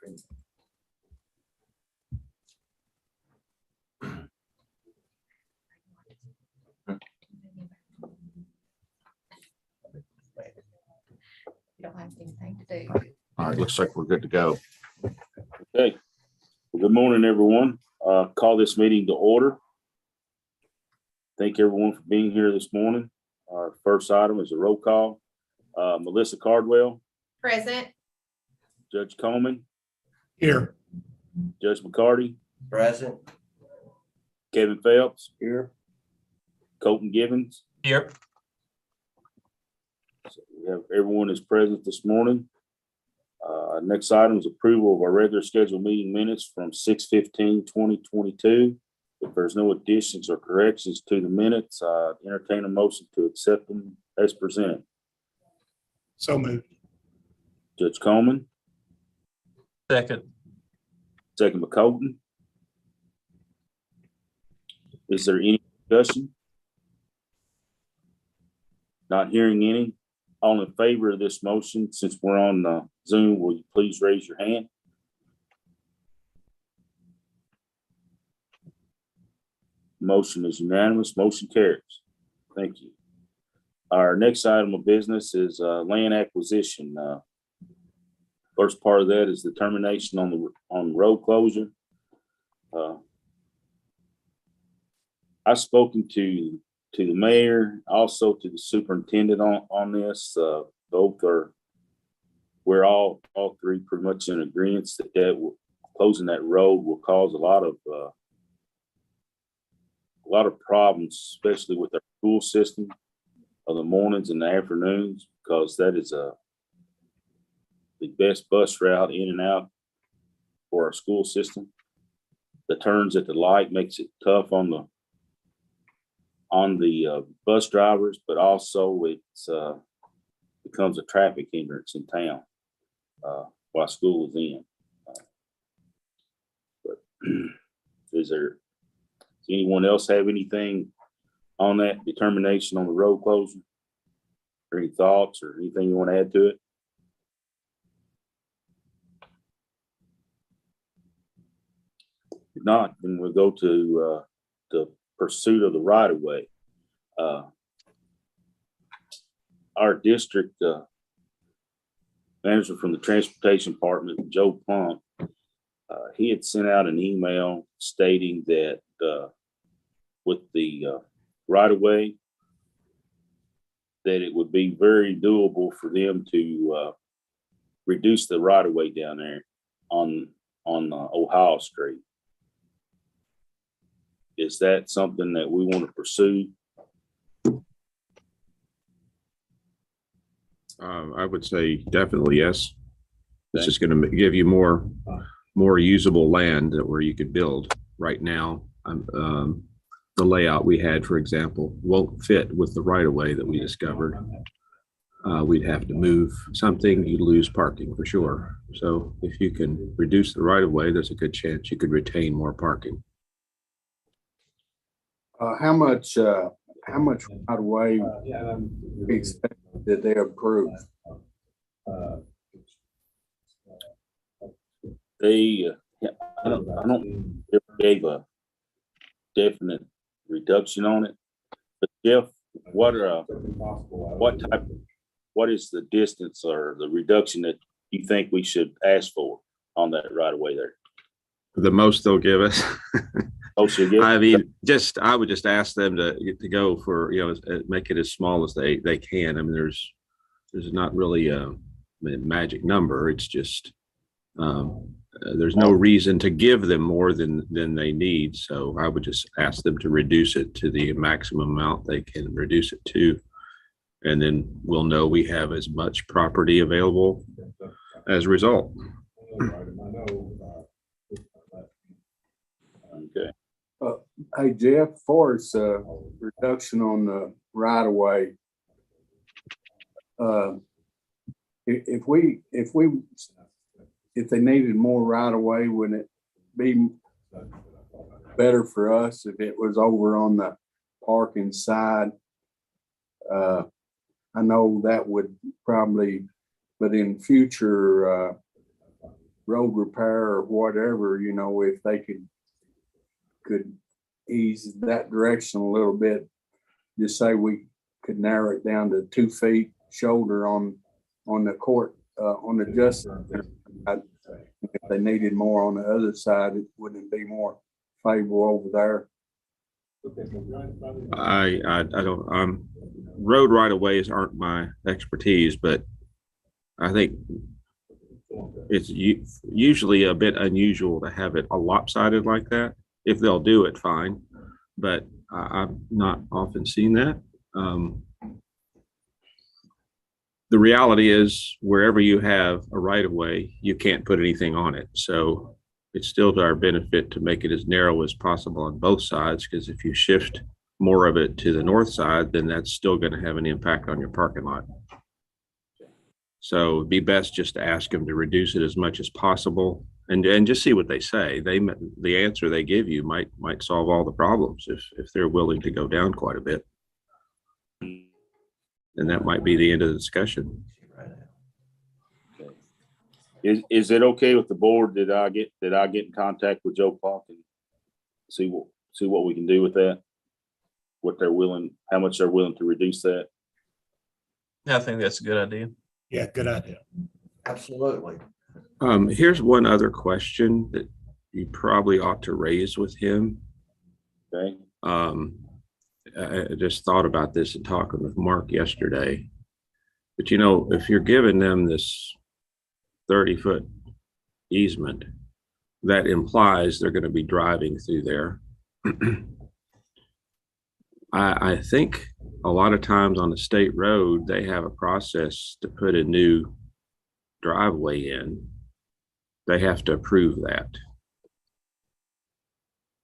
You don't have anything to do. All right, looks like we're good to go. Okay. Well, good morning, everyone. Call this meeting to order. Thank everyone for being here this morning. Our first item is a roll call. Melissa Cardwell, Present. Judge Coleman, Here. Judge McCarty, Present. Kevin Phelps, Here. Colton Givens. Here. So we have everyone is present this morning. Next item is approval of our regular scheduled meeting minutes from 6/15/2022. If there's no additions or corrections to the minutes, entertain a motion to accept them as presented. So moved. Judge Coleman, Second. second by Colton. Is there any discussion? Not hearing any. All in favor of this motion, since we're on Zoom, will you please raise your hand? Motion is unanimous. Motion carries. Thank you. Our next item of business is land acquisition. First part of that is the termination on road closure. I've spoken to the mayor, also to the superintendent on this. We're all three pretty much in agreement that closing that road will cause a lot of problems, especially with our school system of the mornings and the afternoons, because that is the best bus route in and out for our school system. The turns at the light makes it tough on the bus drivers, but also it's becomes a traffic hindrance in town while school is in. But does anyone else have anything on that determination on the road closure? Or any thoughts or anything you want to add to it? If not, then we'll go to the pursuit of the right of way. Our district manager from the transportation department, Joe Plump, he had sent out an email stating that with the right of way, that it would be very doable for them to reduce the right of way down there on Ohio Street. Is that something that we want to pursue? I would say definitely yes. It's just going to give you more usable land where you could build. Right now, the layout we had, for example, won't fit with the right of way that we discovered. We'd have to move something, you'd lose parking for sure. So if you can reduce the right of way, there's a good chance you could retain more parking. How much right away did they approve? They, I don't ever gave a definite reduction on it. But Jeff, what is the distance or the reduction that you think we should ask for on that right away there? The most they'll give us. Oh, so I mean, I would just ask them to go for, make it as small as they can. I mean, there's not really a magic number. It's just, there's no reason to give them more than they need. So I would just ask them to reduce it to the maximum amount they can reduce it to. And then we'll know we have as much property available as a result. Okay. Hey, Jeff, for us, reduction on the right of way. If they needed more right of way, wouldn't it be better for us if it was over on the parking side? I know that would probably, but in future road repair or whatever, if they could ease that direction a little bit. Just say we could narrow it down to 2 feet shoulder on the court, on the justice side. If they needed more on the other side, it wouldn't be more favorable over there. I don't, road right of ways aren't my expertise, but I think it's usually a bit unusual to have it a lopsided like that. If they'll do it, fine, but I've not often seen that. The reality is wherever you have a right of way, you can't put anything on it. So it's still to our benefit to make it as narrow as possible on both sides, because if you shift more of it to the north side, then that's still going to have an impact on your parking lot. So it'd be best just to ask them to reduce it as much as possible and just see what they say. The answer they give you might solve all the problems if they're willing to go down quite a bit. And that might be the end of the discussion. Is it okay with the board that I get in contact with Joe Plunk and see what we can do with that? How much they're willing to reduce that? I think that's a good idea. Yeah, good idea. Absolutely. Here's one other question that you probably ought to raise with him. Okay. I just thought about this and talking with Mark yesterday. But if you're giving them this 30-foot easement, that implies they're going to be driving through there. I think a lot of times on the state road, they have a process to put a new driveway in. They have to approve that.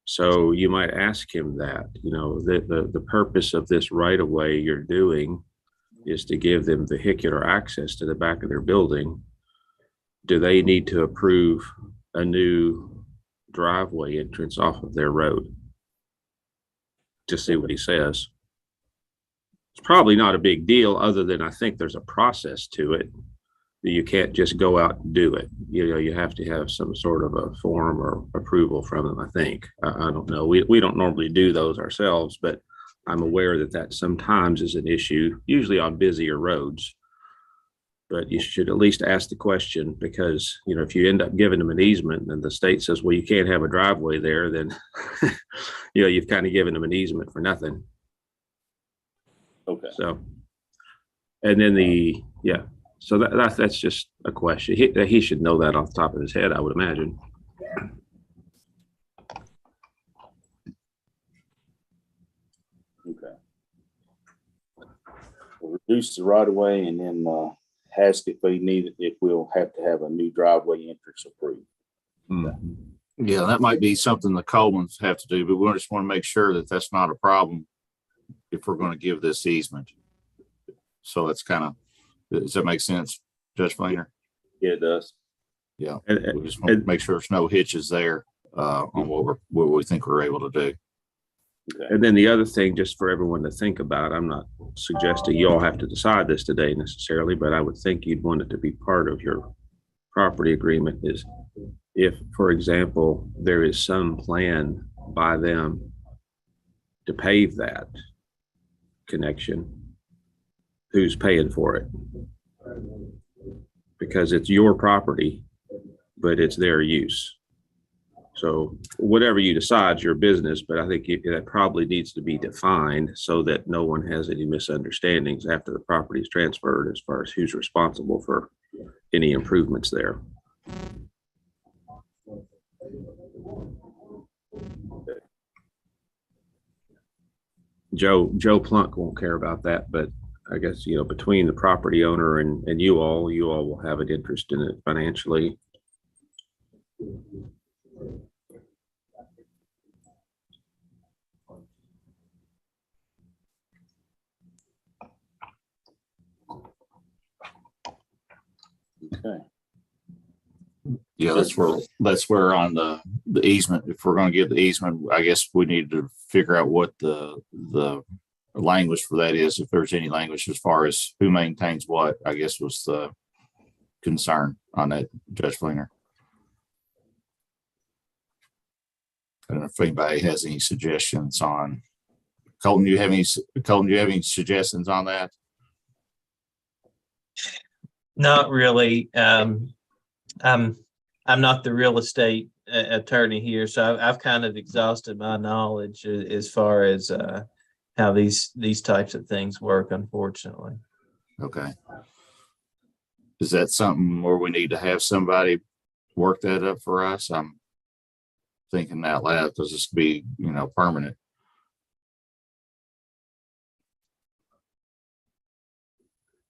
So you might ask him that, the purpose of this right of way you're doing is to give them vehicular access to the back of their building. Do they need to approve a new driveway entrance off of their road? Just see what he says. It's probably not a big deal, other than I think there's a process to it. You can't just go out and do it. You have to have some sort of a form or approval from them, I think. I don't know. We don't normally do those ourselves, but I'm aware that sometimes is an issue, usually on busier roads. But you should at least ask the question, because, if you end up giving them an easement and the state says, well, you can't have a driveway there, then, you've kind of given them an easement for nothing. Okay. So, and then so that's just a question. He should know that off the top of his head, I would imagine. Okay. We'll reduce the right of way and then ask if we'll have to have a new driveway entrance approved. Mm-hmm. Yeah, that might be something the Colemans have to do, but we just want to make sure that that's not a problem if we're going to give this easement. So that's does that make sense, Judge Fleener? Yeah, it does. Yeah, we just want to make sure there's no hitches there on what we think we're able to do. Okay. And then the other thing, just for everyone to think about, I'm not suggesting you all have to decide this today necessarily, but I would think you'd want it to be part of your property agreement, is if, for example, there is some plan by them to pave that connection, who's paying for it? Because it's your property, but it's their use. So whatever you decide is your business, but I think that probably needs to be defined so that no one has any misunderstandings after the property is transferred as far as who's responsible for any improvements there. Joe Plunk won't care about that, but I guess, between the property owner and you all will have an interest in it financially. Okay. Yeah, that's where on the easement, if we're going to give the easement, I guess we need to figure out what the language for that is. If there's any language as far as who maintains what, I guess was the concern on that, Judge Fleener. I don't know if anybody has any suggestions on. Colton, do you have any suggestions on that? Not really. I'm not the real estate attorney here, so I've kind of exhausted my knowledge as far as how these types of things work, unfortunately. Okay. Is that something where we need to have somebody work that up for us? I'm thinking out loud because this could be, permanent.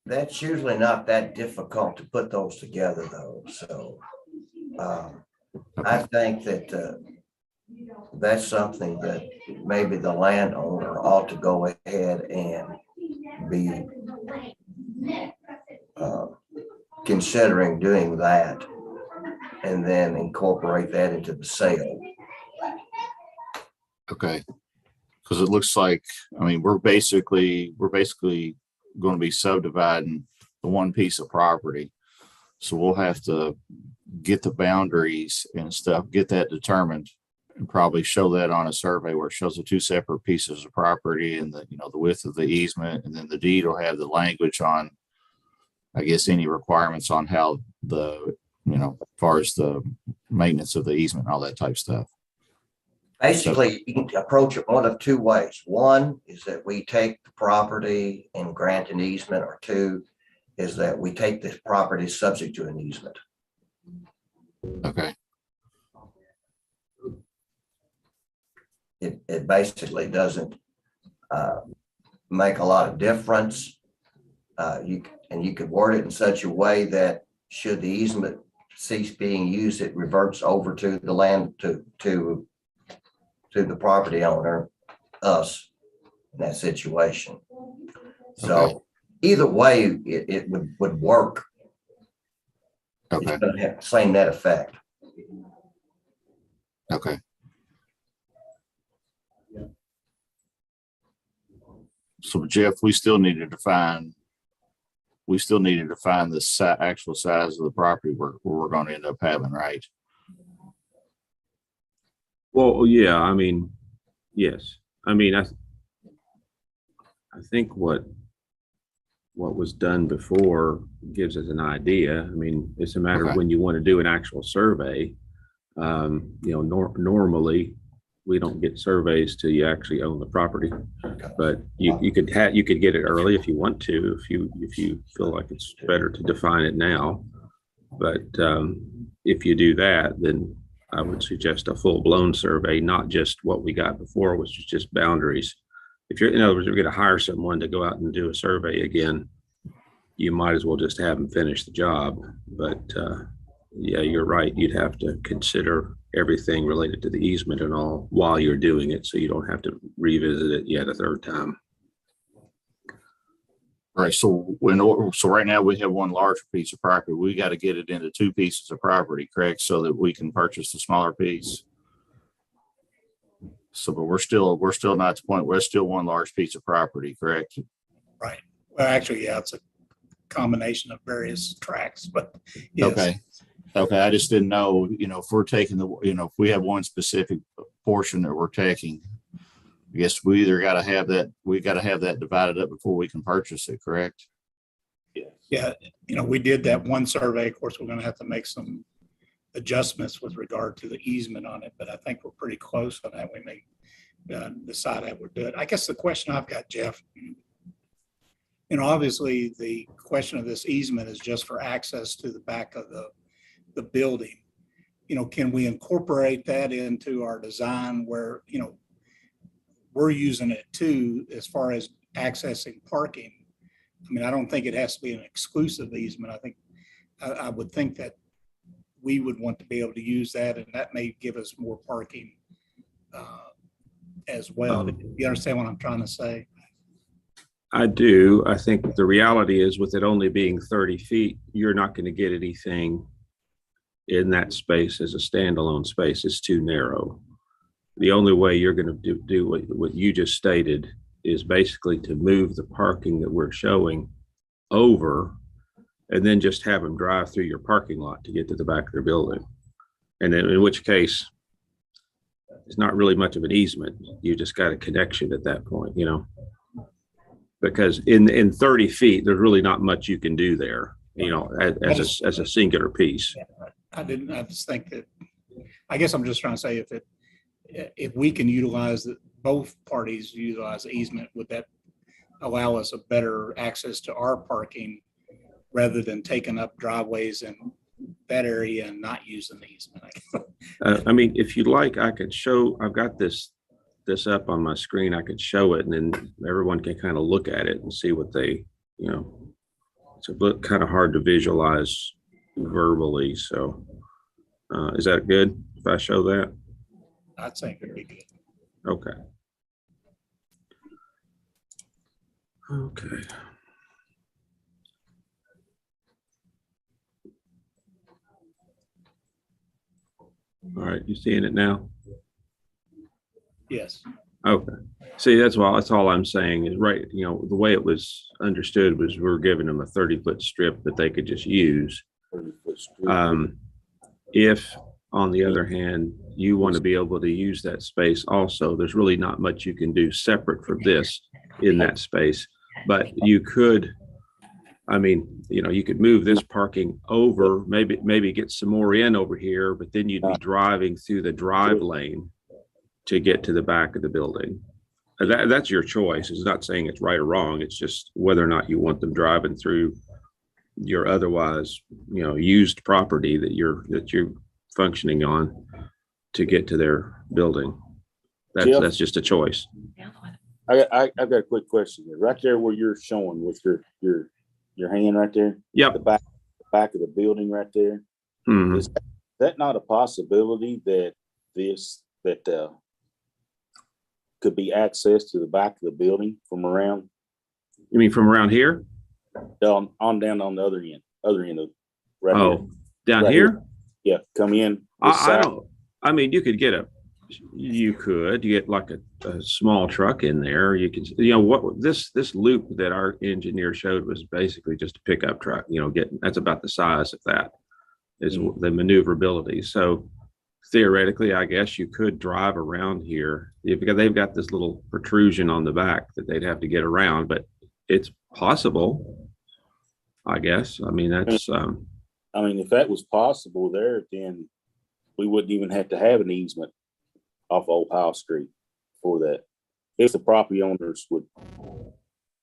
That's usually not that difficult to put those together though, so. I think that that's something that maybe the landowner ought to go ahead and be considering doing that and then incorporate that into the sale. Okay. Because it looks like, we're basically going to be subdividing the one piece of property. So we'll have to get the boundaries and stuff, get that determined, and probably show that on a survey where it shows the two separate pieces of property and the width of the easement, and then the deed will have the language on, I guess, any requirements on how the, as far as the maintenance of the easement and all that type stuff. Basically, you can approach it one of two ways. One is that we take the property and grant an easement, or two is that we take this property subject to an easement. Okay. It basically doesn't make a lot of difference. You could word it in such a way that should the easement cease being used, it reverts over to the land, to the property owner, us, in that situation. So Okay. either way, it would work. Okay. It's going to have the same net effect. Okay. So Jeff, we still need to define the actual size of the property we're going to end up having, right? Well, yeah, yes. I think what was done before gives us an idea. It's a matter Okay. of when you want to do an actual survey. Normally we don't get surveys till you actually own the property, but you could get it early if you want to, if you feel like it's better to define it now. But if you do that, then I would suggest a full-blown survey, not just what we got before, which is just boundaries. If you're, in other words, you're going to hire someone to go out and do a survey again, you might as well just have them finish the job. But yeah, you're right. You'd have to consider everything related to the easement and all while you're doing it, so you don't have to revisit it yet a third time. All right. So right now we have one larger piece of property. We got to get it into two pieces of property, correct? So that we can purchase the smaller piece. So, but we're still not at the point where it's still one large piece of property, correct? Right. Well, actually, yeah, it's a combination of various tracks, but yes. Okay. Okay. I just didn't know, if we're taking if we have one specific portion that we're taking, I guess we got to have that divided up before we can purchase it, correct? Yeah, we did that one survey. Of course, we're going to have to make some adjustments with regard to the easement on it, but I think we're pretty close on that. We may decide how we're doing. I guess the question I've got, Jeff, obviously the question of this easement is just for access to the back of the building. Can we incorporate that into our design where, we're using it too, as far as accessing parking? I don't think it has to be an exclusive easement. I think I would think that we would want to be able to use that, and that may give us more parking as well. You understand what I'm trying to say? I do. I think the reality is, with it only being 30 feet, you're not going to get anything in that space as a standalone space. It's too narrow. The only way you're going to do what you just stated is basically to move the parking that we're showing over, and then just have them drive through your parking lot to get to the back of the building. And then, in which case, it's not really much of an easement. You just got a connection at that point, you know? Because in 30 feet, there's really not much you can do there, you know, as a singular piece. I just think that, I guess I'm just trying to say if we can utilize both parties utilize the easement, would that allow us a better access to our parking rather than taking up driveways in that area and not using the easement? I mean, if you'd like, I could show, I've got this up on my screen. I could show it and then everyone can kind of look at it and see what they, you know, it's a bit kind of hard to visualize verbally. So is that good if I show that? I think it'd be good. Okay. Okay. All right, you seeing it now? Yes. Okay. See, that's all I'm saying is, right, you know, the way it was understood was we're giving them a 30-foot strip that they could just use. 30-foot strip. If, on the other hand, you want to be able to use that space also, there's really not much you can do separate from this in that space. But you could, I mean, you know, you could move this parking over, maybe get some more in over here, but then you'd be driving through the drive lane to get to the back of the building. That's your choice. It's not saying it's right or wrong. It's just whether or not you want them driving through your otherwise, you know, used property that you're functioning on to get to their building. That's just a choice. I've got a quick question here. Right there where you're showing with your hand right there. Yep. The back of the building right there. Mhm. Is that not a possibility that could be access to the back of the building from around? You mean from around here? Down on the other end of right Oh, here. down Right here? Yeah, come in. I don't, I mean, you could get like a small truck in there. You can, you know, what this loop that our engineer showed was basically just a pickup truck, you know, that's about the size of that is the maneuverability. So theoretically, I guess you could drive around here because they've got this little protrusion on the back that they'd have to get around, but it's possible, I guess. I mean, that's, I mean, if that was possible there, then we wouldn't even have to have an easement off Old House Street for that. If the property owners would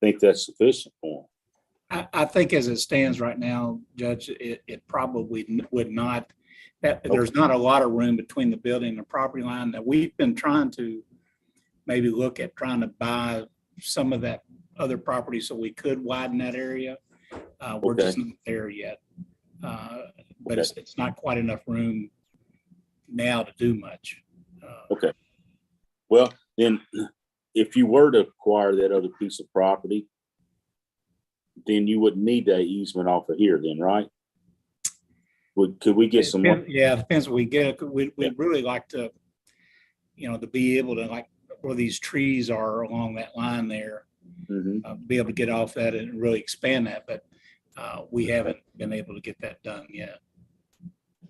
think that's sufficient for them. I think as it stands right now, Judge, it probably would not, that there's not a lot of room between the building and the property line. That we've been trying to maybe look at trying to buy some of that other property so we could widen that area. We're just not there yet. But it's not quite enough room now to do much. Okay. Well, then if you were to acquire that other piece of property, then you wouldn't need that easement off of here then, right? Could we get some more? Yeah, it depends what we get. We'd really like to, you know, to be able to, like where these trees are along that line there, be able to get off that and really expand that. But we haven't been able to get that done yet.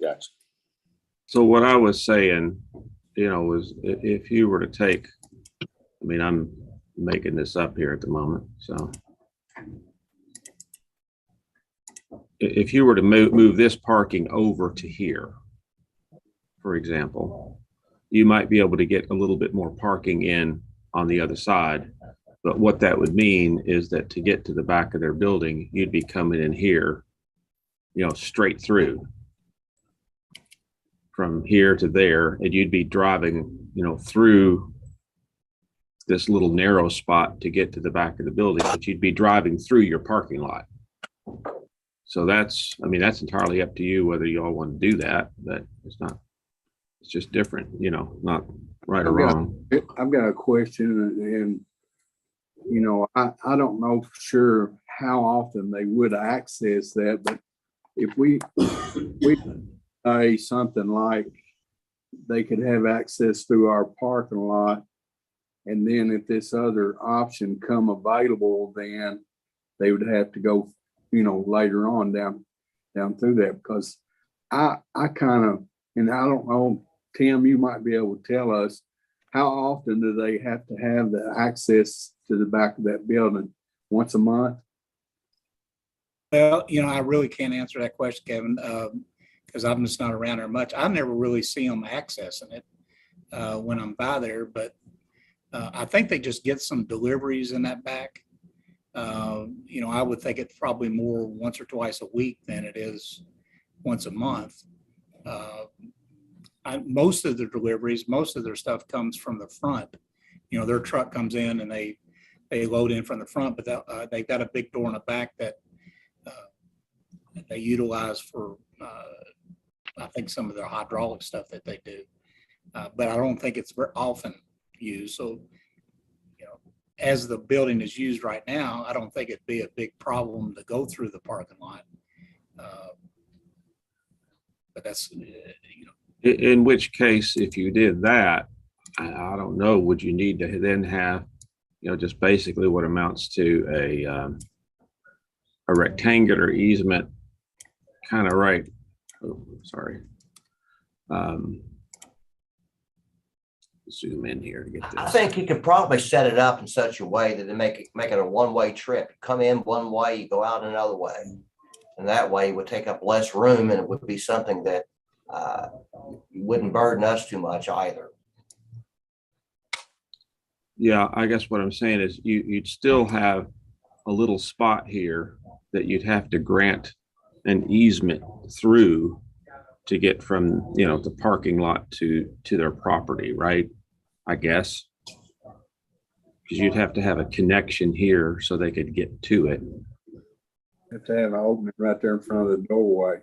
Gotcha. so what I was saying, you know, was if you were to take, I mean, I'm making this up here at the moment. So if you were to move this parking over to here, for example, you might be able to get a little bit more parking in on the other side. But what that would mean is that to get to the back of their building, you'd be coming in here, you know, straight through from here to there, and you'd be driving, you know, through this little narrow spot to get to the back of the building, but you'd be driving through your parking lot. So that's, I mean, that's entirely up to you whether you all want to do that, but it's just different, you know, not right or wrong. I've got a question and you know, I don't know for sure how often they would access that, but if we say something like they could have access through our parking lot, and then if this other option come available, then they would have to go, you know, later on down through that, because I kind of, and I don't know, Tim, you might be able to tell us, how often do they have to have the access to the back of that building? Once a month? Well, I really can't answer that question, Kevin, because I'm just not around there much. I never really see them accessing it when I'm by there, but I think they just get some deliveries in that back. I would think it's probably more once or twice a week than it is once a month. Most of their deliveries, most of their stuff comes from the front. Their truck comes in and they load in from the front, but they've got a big door in the back that they utilize for, I think, some of their hydraulic stuff that they do. But I don't think it's very often used. So, as the building is used right now, I don't think it'd be a big problem to go through the parking lot. But that's, In which case, if you did that, I don't know, would you need to then have, just basically what amounts to a rectangular easement, kind of right. Oh, sorry. Zoom in here to get I this. think you could probably set it up in such a way that they make it a one-way trip. Come in one way, you go out another way. And that way it would take up less room, and it would be something that wouldn't burden us too much either. Yeah, I guess what I'm saying is you'd still have a little spot here that you'd have to grant an easement through to get from, the parking lot to their property, right? I guess. Because you'd have to have a connection here so they could get to it. Have to have an opening right there in front of the doorway.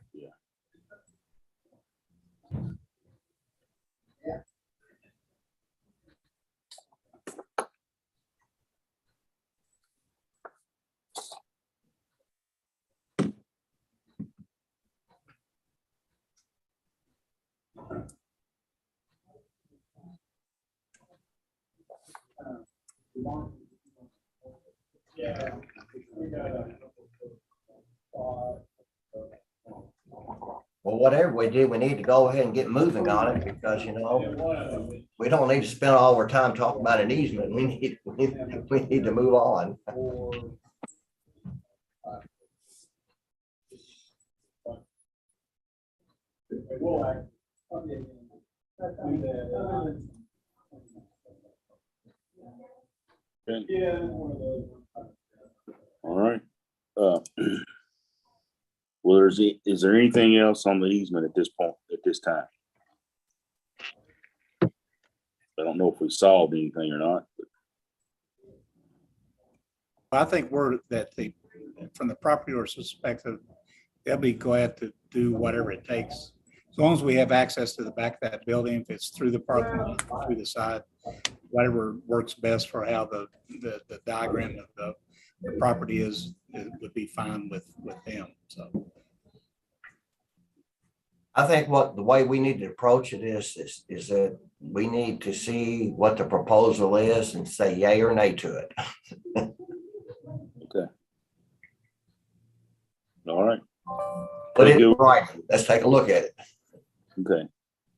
Well, whatever we do, we need to go ahead and get moving on it because, we don't need to spend all our time talking about an easement. We need to move on. Okay. All right. Well, is there anything else on the easement at this point, at this time? I don't know if we solved anything or not. I think from the property owner's perspective, they'll be glad to do whatever it takes. As long as we have access to the back of that building, if it's through the parking lot, through the side, whatever works best for how the diagram of the property is, it would be fine with them, so. I think the way we need to approach it is that we need to see what the proposal is and say yay or nay to it. Okay. All right. Put it right. Let's take a look at it. Okay.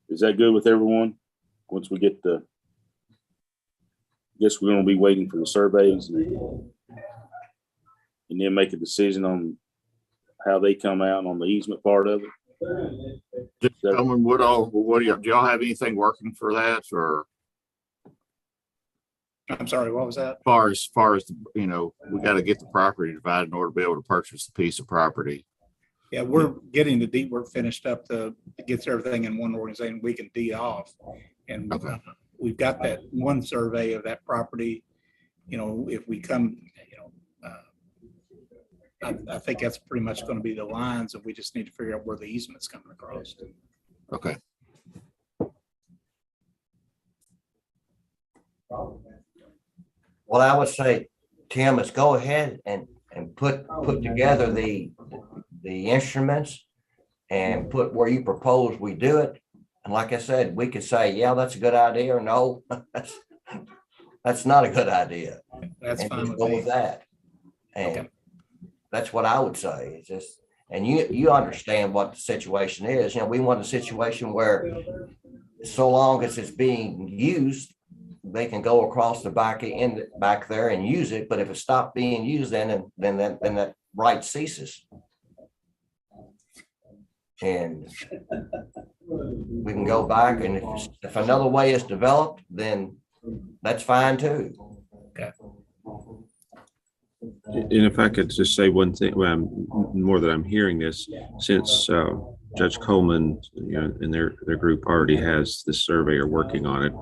Is that good with everyone? Once we get I guess we're gonna be waiting for the surveys and then make a decision on how they come out on the easement part of it. Gentlemen, do y'all have anything working for that, or I'm sorry, what was that? as far as we got to get the property divided in order to be able to purchase the piece of property? Yeah, we're getting the deed work finished up to get everything in one organization. We can deed off. And Okay. we've got that one survey of that property. If we come, I think that's pretty much going to be the lines, and we just need to figure out where the easement's coming across. Okay. What I would say, Tim, is go ahead and put together the instruments and put where you propose we do it. And like I said, we could say, yeah, that's a good idea, or no, that's not a good idea. That's And fine just with go me. with that. And Okay. that's what I would say. It's just, and you understand what the situation is. We want a situation where so long as it's being used, they can go across the back end back there and use it, but if it stopped being used, then that right ceases. And we can go back, and if another way is developed, then that's fine too. And if I could just say one thing, well, more that I'm hearing this, since Judge Coleman, and their group already has this surveyor working on it,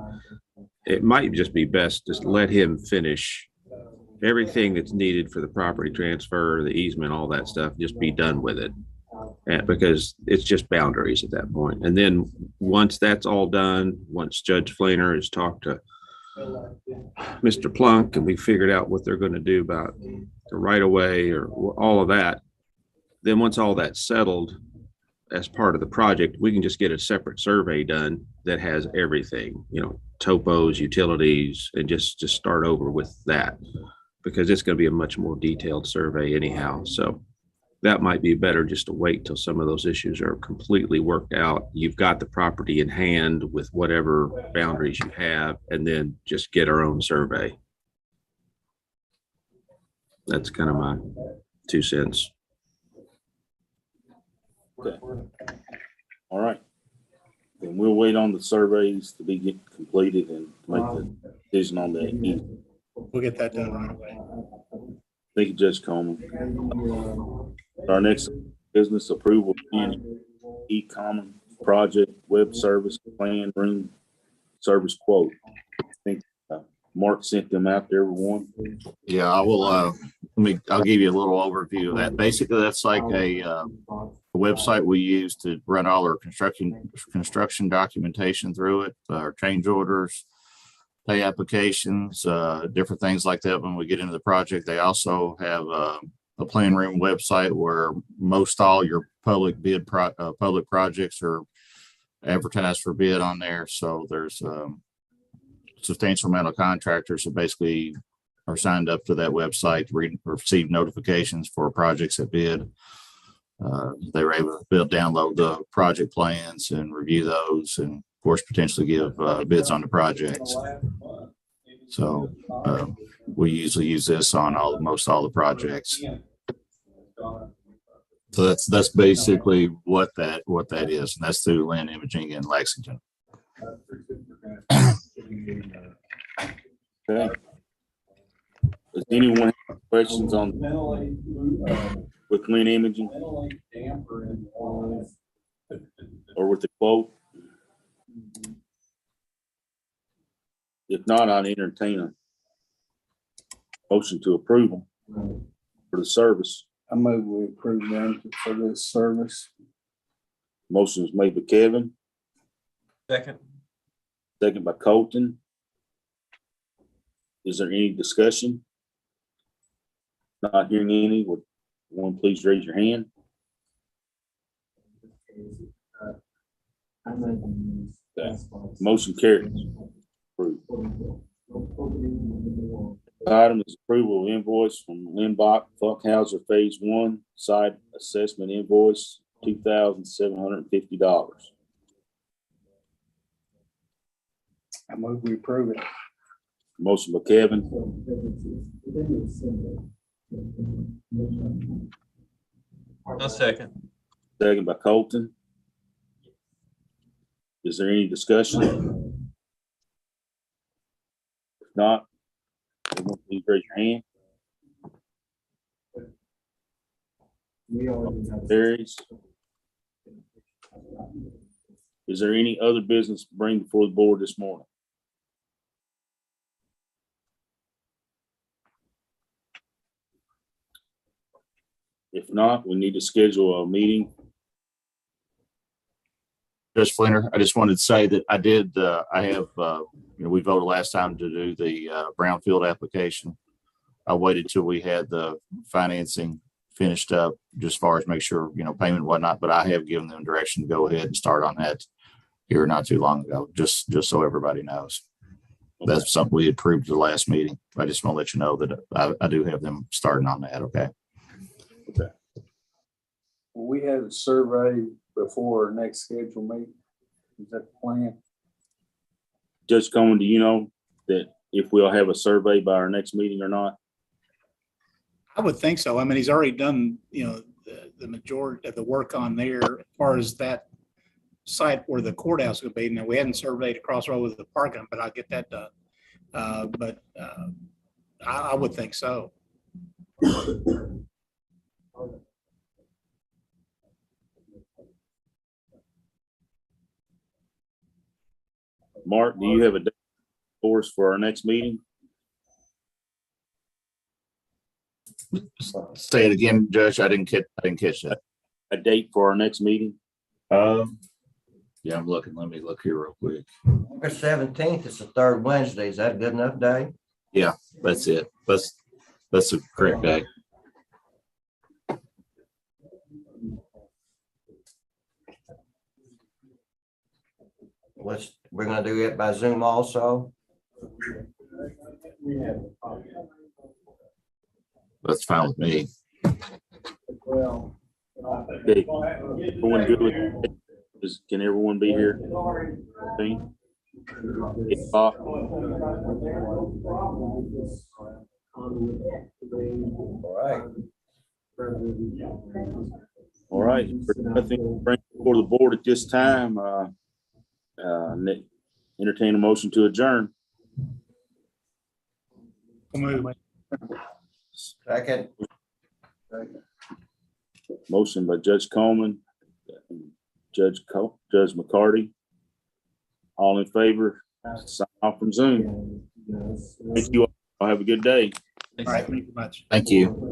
it might just be best just let him finish everything that's needed for the property transfer, the easement, all that stuff, just be done with it. And because it's just boundaries at that point. And then once that's all done, once Judge Fleener has talked to Mr. Plunk and we figured out what they're going to do about the right of way or all of that, then once all that's settled as part of the project, we can just get a separate survey done that has everything, topos, utilities, and just start over with that, because it's going to be a much more detailed survey anyhow. So that might be better just to wait till some of those issues are completely worked out. You've got the property in hand with whatever boundaries you have, and then just get our own survey. That's kind of my 2 cents. Okay. All right. Then we'll wait on the surveys to be completed and make the decision on that. We'll get that done right away. Thank you, Judge Coleman. Our next business approval, e-common project web service plan room service quote. I think Mark sent them out to everyone. Yeah, I will, I'll give you a little overview of that. Basically, that's like a website we use to run all our construction documentation through it, our change orders, pay applications, different things like that. When we get into the project, they also have a plan room website where most all your public projects are advertised for bid on there. So there's substantial amount of contractors that basically are signed up to that website to receive notifications for projects that bid. They were able to download the project plans and review those, and of course potentially give bids on the projects. So we usually use this on most all the projects. So that's basically what that is, and that's through Lynn Imaging in Lexington. Okay. Does anyone have questions on with Lynn Imaging or with the quote? If not, I'd entertain a motion to approve them for the service. I move we approve them for this service. Motion was made by Kevin, Second. second by Colton. Is there any discussion? Not hearing any, would one please raise your hand? Okay. Motion carries. Approved. Item is approval of invoice from Limbach Funkhauser Phase 1 site assessment invoice, $2,750. I move we approve it. Motion by Kevin, I'll second. second by Colton. Is there any discussion? If not, everyone please raise your hand. Carries. Is there any other business to bring before the board this morning? If not, we need to schedule a meeting. Judge Fleener, I just wanted to say that we voted last time to do the brownfield application. I waited till we had the financing finished up, just as far as make sure, payment and whatnot, but I have given them direction to go ahead and start on that here not too long ago, just so everybody knows. That's something we approved at the last meeting. I just want to let you know that I do have them starting on that. Okay. Okay. We had a survey before our next scheduled meeting. Is that the plan? Judge Cohen, do you know that if we'll have a survey by our next meeting or not? I would think so. I mean, he's already done, the majority of the work on there as far as that site where the courthouse would be. Now, we hadn't surveyed across road with the parking, but I'll get that done. I would think so. Mark, do you have a date for us for our next meeting? Say it again, Judge. I didn't catch that. A date for our next meeting? Yeah, I'm looking. Let me look here real quick. August 17th is the third Wednesday. Is that a good enough day? Yeah, that's it. That's the correct day. We're gonna do it by Zoom also. That's fine with me. Okay. Everyone good with it? Can everyone be here? 8 o'clock. All right. All right. Nothing to bring before the board at this time. Entertain a motion to adjourn. Second. Motion by Judge Coleman, Judge McCarty. All in favor, sign off from Zoom. Thank you all. Have a good day. All right, thank you much. Thank you.